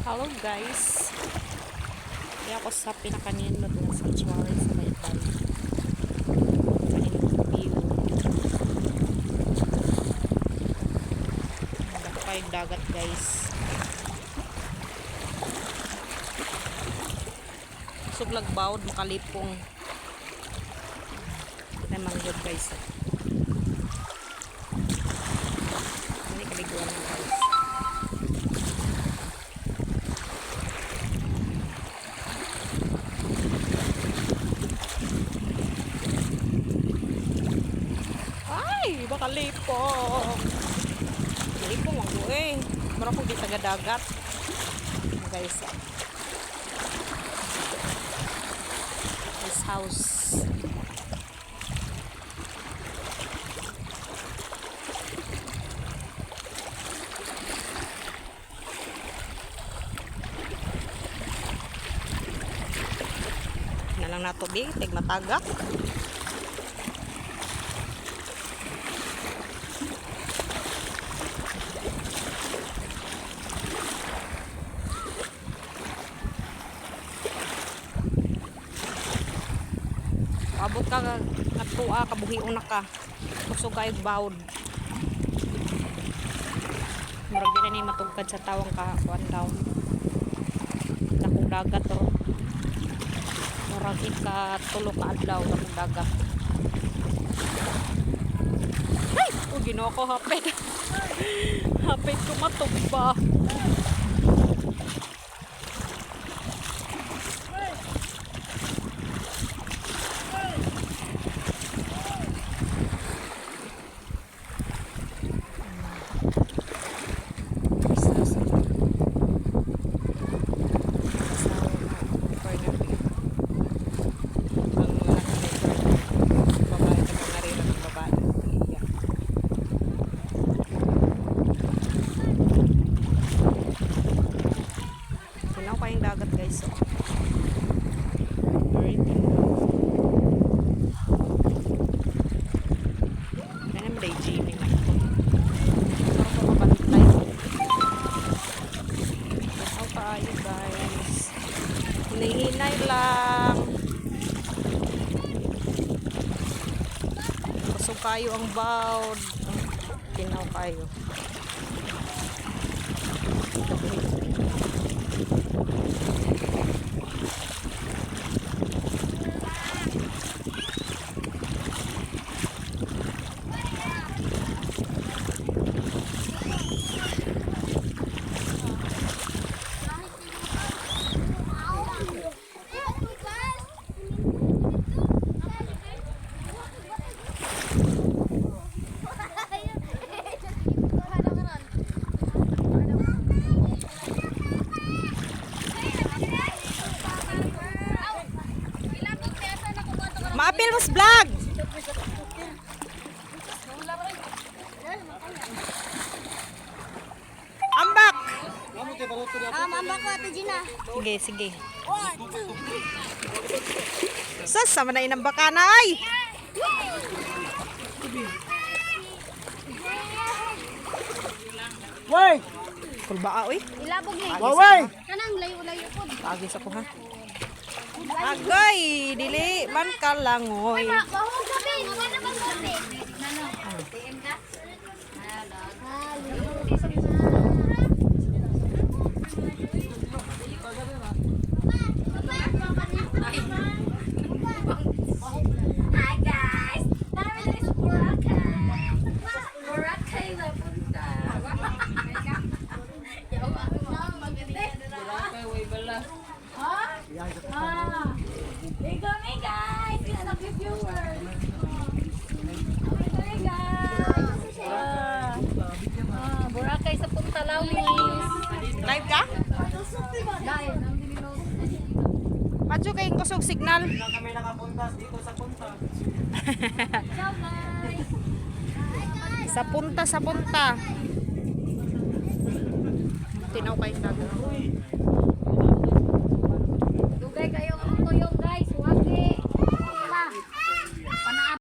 Hello guys, kaya ako sa pinakaninod na sanctuary sa Baybay. Kaninod view. Maganda pa yung dagat guys. Suglag bawod makalipong. Ito naman yun guys. Ini kaliguan na guys. Baka lipong. Lipong ang buhay. Mara kung di taga-dagat. Guys. This house. Na lang na tubig. Tigmatagak. Abot ka natua kabuhion na ka. Kusog kayo bawod. Murag din na ni matugkad sa tawang kakuan daw. Dakong dagat ro. Murag ikatulo ka adlaw dakong dagat. Ay! O Ginoo ko hapit. Hapit ko matugba. Yung dagat guys. Kaya naman day Jimmy na ito. Parang ko mabantay. How tayo guys. Hinahinay lang. Pasok kayo ang bawd. Tinaw kayo. Maapil mas vlog. Ambak. Ambak ko Ate Gina. Sige, sige. Sas, sama na inang baka na ay. Wey! Kulbaa oy. Ilabog ni. Wey! Kanang layo-layo po. Agis ako ha. Agay, dili man ka langoy. Bahog gabi. Ano ba gabi? Nano? TM ka? Hi guys! Dami na sa Boracay. Boracay na punta. Boracay, way bala. Ha? Mega, guys! Ilalap yung viewers. Hey guys! Boracay sa Punta Lawis. Live ka? Live. Madyo kayong kusog signal. Kami nakapuntas dito sa punta. Ciao guys! Sa punta, sa punta. Tinaw kayong dagat.